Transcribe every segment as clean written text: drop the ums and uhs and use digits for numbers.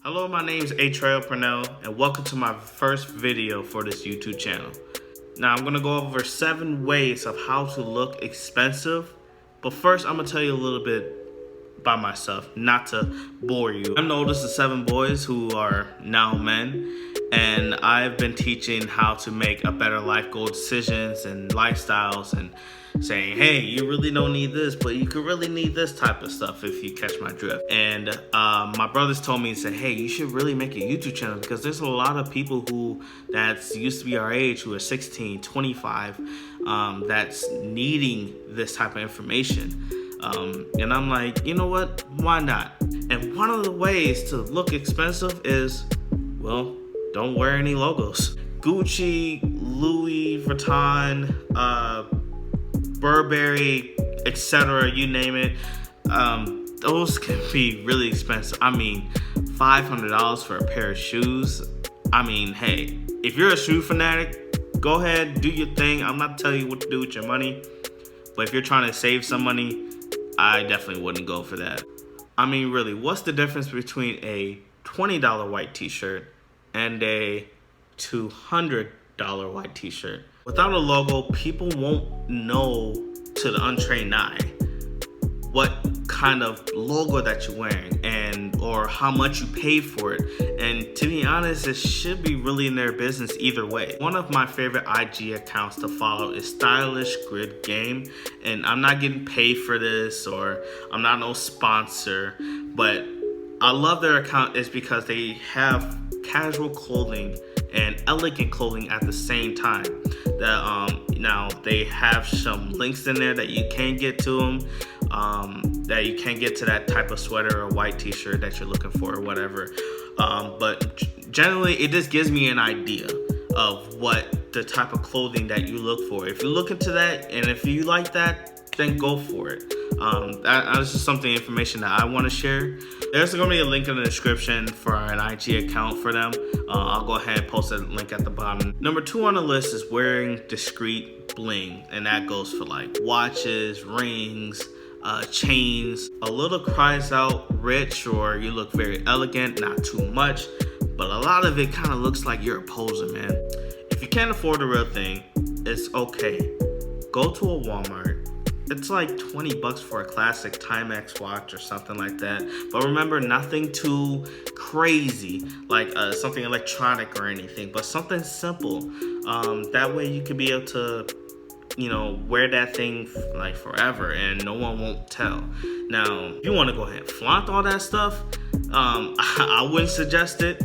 Hello, my name is A'traio Purnell and welcome to my first video for this YouTube channel. Now I'm going to go over 7 ways of how to look expensive, but first I'm going to tell you a little bit by myself, not to bore you. I'm the oldest of 7 boys who are now men, and I've been teaching how to make a better life goal decisions and lifestyles, and saying, hey, you really don't need this, but you could really need this type of stuff, if you catch my drift. And my brothers told me and said, hey, you should really make a YouTube channel, because there's a lot of people who that's used to be our age, who are 16, 25, that's needing this type of information. And I'm like, you know what, why not? And one of the ways to look expensive is, well, don't wear any logos. Gucci, Louis Vuitton, Burberry, etc., you name it. Those can be really expensive. I mean, $500 for a pair of shoes. I mean, hey, if you're a shoe fanatic, go ahead, do your thing. I'm not telling you what to do with your money, but if you're trying to save some money, I definitely wouldn't go for that. I mean, really, what's the difference between a $20 white t-shirt and a $200 white t-shirt? Without a logo, people won't know to the untrained eye what kind of logo that you're wearing and or how much you paid for it. And to be honest, it should be really in their business either way. One of my favorite IG accounts to follow is Stylish Grid Game, and I'm not getting paid for this, or I'm not no sponsor, but I love their account is because they have casual clothing and elegant clothing at the same time. That now they have some links in there that you can get to them, that you can get to that type of sweater or white t-shirt that you're looking for or whatever. But generally, it just gives me an idea of what the type of clothing that you look for. If you look into that, and if you like that, then go for it. That's just information that I want to share. There's going to be a link in the description for an IG account for them. I'll go ahead and post a link at the bottom. Number 2 on the list is wearing discreet bling, and that goes for like watches, rings, chains. A little cries out rich, or you look very elegant, not too much, but a lot of it kind of looks like you're a poser, man. If you can't afford the real thing, it's okay. Go to a Walmart. It's like 20 bucks for a classic Timex watch or something like that. But remember, nothing too crazy, like something electronic or anything, but something simple. That way you can be able to, you know, wear that thing like forever and no one won't tell. Now, if you want to go ahead and flaunt all that stuff, I wouldn't suggest it,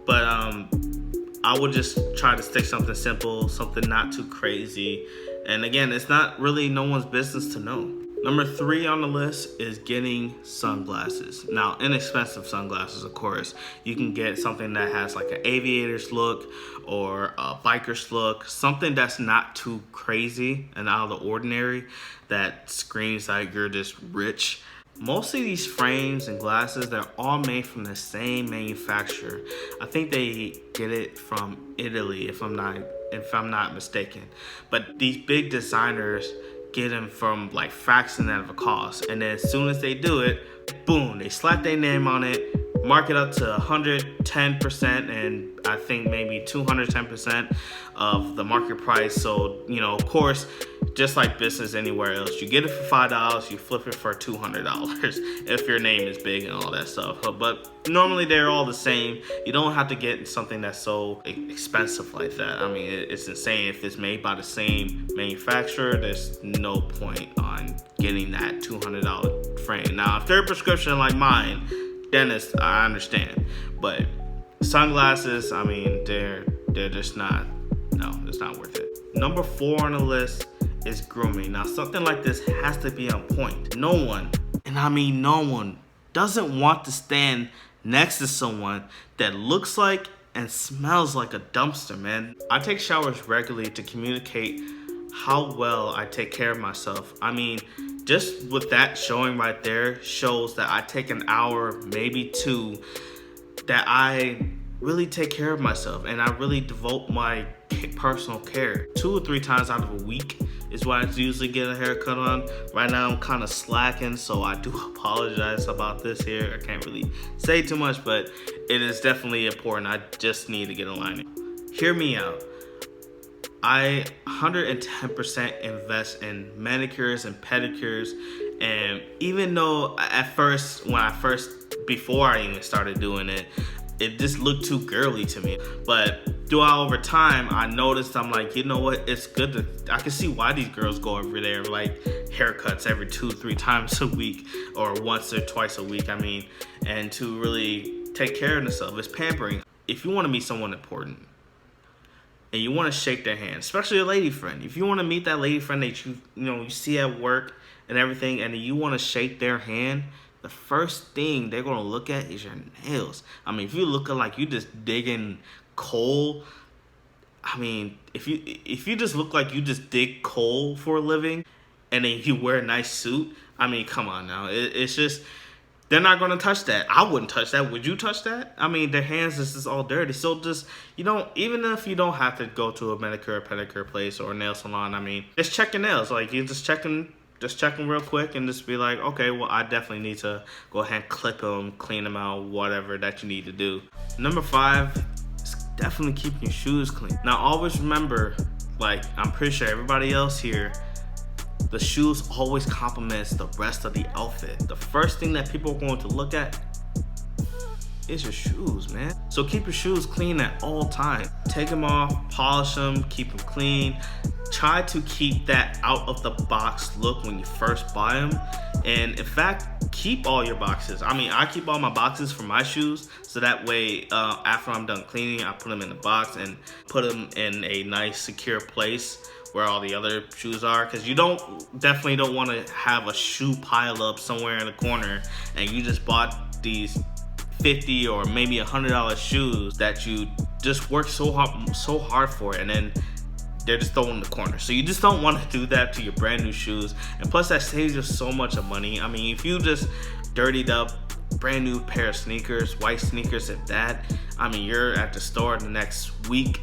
but I would just try to stick something simple, something not too crazy. And again, it's not really no one's business to know. Number 3 on the list is getting sunglasses. Now, inexpensive sunglasses, of course. You can get something that has like an aviator's look or a biker's look, something that's not too crazy and out of the ordinary, that screams like you're just rich. Most of these frames and glasses, they're all made from the same manufacturer. I think they get it from Italy, if I'm not mistaken. But these big designers get them from like fraction of a cost, and then as soon as they do it, boom, they slap their name on it, mark it up to 110%, and I think maybe 210% of the market price. So, you know, of course, just like business anywhere else, you get it for $5, you flip it for $200 if your name is big and all that stuff. But normally they're all the same. You don't have to get something that's so expensive like that. I mean, it's insane. If it's made by the same manufacturer, there's no point on getting that $200 frame. Now, if they're a prescription like mine, then I understand. But sunglasses, I mean, they're just not, no, it's not worth it. Number 4 on the list is grooming. Now, something like this has to be on point. No one, and I mean no one, doesn't want to stand next to someone that looks like and smells like a dumpster, man. I take showers regularly to communicate how well I take care of myself. I mean, just with that showing right there shows that I take an hour, maybe 2, that I really take care of myself and I really devote my personal care. 2 or 3 times out of a week is what I usually get a haircut on. Right now I'm kind of slacking, so I do apologize about this here. I can't really say too much, but it is definitely important. I just need to get alignment. Hear me out. I 110% invest in manicures and pedicures, and even though at first, before I even started doing it, it just looked too girly to me. But throughout over time, I noticed, I'm like, you know what, it's good to, I can see why these girls go over there like haircuts every 2-3 times a week, or once or twice a week, I mean, and to really take care of themselves. It's pampering. If you want to meet someone important, and you want to shake their hand, especially a lady friend. If you want to meet that lady friend that you see at work and everything, and you want to shake their hand, the first thing they're gonna look at is your nails. I mean, if you looking like you just digging coal, I mean, if you just look like you just dig coal for a living, and then you wear a nice suit, I mean, come on now. It's just, they're not gonna touch that. I wouldn't touch that. Would you touch that? I mean, their hands is just all dirty. So just, even if you don't have to go to a manicure or pedicure place or a nail salon, I mean, just check your nails. Like, you're just checking real quick and just be like, okay, well, I definitely need to go ahead and clip them, clean them out, whatever that you need to do. Number 5 is definitely keeping your shoes clean. Now, always remember, like, I'm pretty sure everybody else here, the shoes always complements the rest of the outfit. The first thing that people are going to look at is your shoes, man. So keep your shoes clean at all times. Take them off, polish them, keep them clean. Try to keep that out of the box look when you first buy them. And in fact, keep all your boxes. I mean, I keep all my boxes for my shoes, so that way after I'm done cleaning, I put them in the box and put them in a nice secure place where all the other shoes are, because you definitely don't want to have a shoe pile up somewhere in the corner and you just bought these $50 or maybe $100 shoes that you just worked so hard for, and then they're just thrown in the corner. So you just don't want to do that to your brand new shoes. And plus, that saves you so much of money. I mean, if you just dirtied up brand new pair of sneakers, white sneakers at that, I mean, you're at the store the next week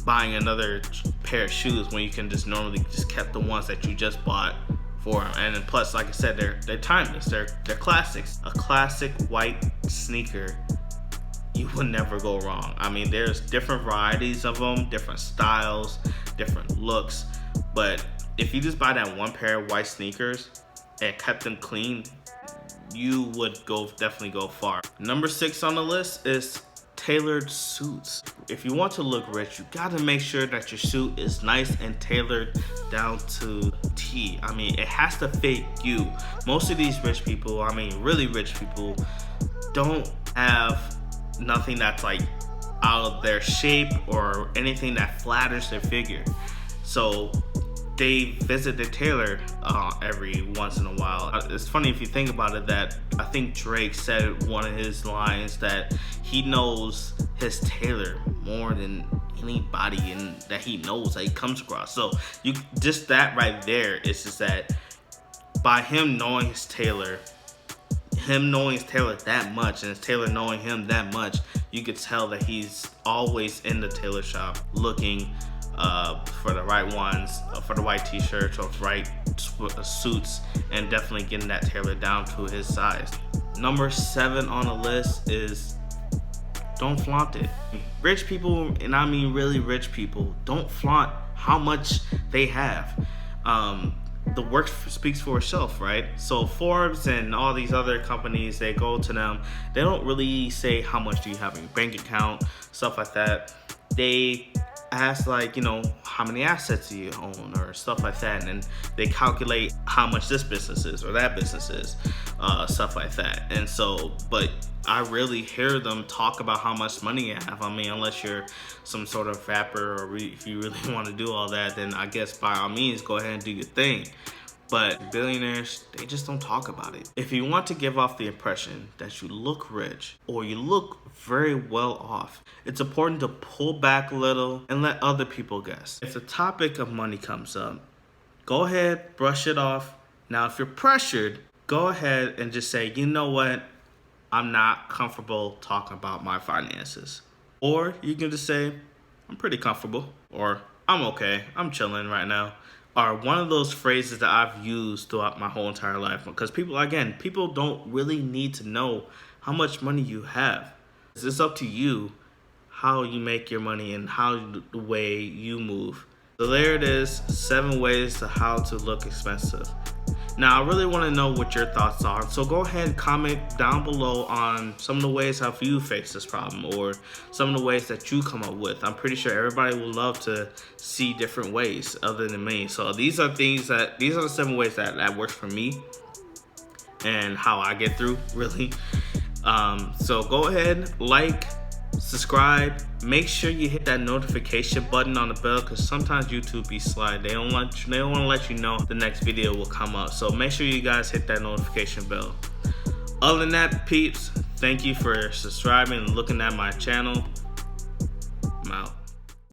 buying another pair of shoes when you can just normally just kept the ones that you just bought for them. And then plus, like I said, they're timeless. They're classics. A classic white sneaker, you would never go wrong. I mean, there's different varieties of them, different styles, different looks, but if you just buy that one pair of white sneakers and kept them clean, you would definitely go far. Number 6 on the list is tailored suits. If you want to look rich, you gotta make sure that your suit is nice and tailored down to T. I mean, it has to fit you. Most of these rich people, I mean really rich people, don't have nothing that's like out of their shape or anything that flatters their figure. So they visit their tailor every once in a while. It's funny if you think about it that I think Drake said one of his lines that he knows his tailor more than anybody that he knows that he comes across. So you just that right there is just that by him knowing his tailor, that much, and his tailor knowing him that much, you could tell that he's always in the tailor shop looking for the right ones, for the right t-shirts or right suits, and definitely getting that tailor down to his size. Number 7 on the list is don't flaunt it. Rich people, and I mean really rich people, don't flaunt how much they have. The work speaks for itself, right? So Forbes and all these other companies, they go to them, they don't really say how much do you have in your bank account, stuff like that. They ask like, how many assets do you own or stuff like that, and then they calculate how much this business is or that business is, stuff like that. And so, but I rarely hear them talk about how much money you have. I mean, unless you're some sort of rapper or if you really want to do all that, then I guess by all means go ahead and do your thing. But billionaires, they just don't talk about it. If you want to give off the impression that you look rich or you look very well off, it's important to pull back a little and let other people guess. If the topic of money comes up, go ahead, brush it off. Now, if you're pressured, go ahead and just say, you know what? I'm not comfortable talking about my finances. Or you can just say, I'm pretty comfortable, or I'm okay, I'm chilling right now. are one of those phrases that I've used throughout my whole entire life. Because people don't really need to know how much money you have. It's up to you how you make your money and how the way you move. So there it is, 7 ways to how to look expensive. Now, I really want to know what your thoughts are. So go ahead and comment down below on some of the ways how you face this problem or some of the ways that you come up with. I'm pretty sure everybody will love to see different ways other than me. So these are the 7 ways that works for me and how I get through, really. So go ahead, like, subscribe, make sure you hit that notification button on the bell, because sometimes YouTube be sly. They don't want to let you know the next video will come up. So make sure you guys hit that notification bell. Other than that, peeps, thank you for subscribing and looking at my channel.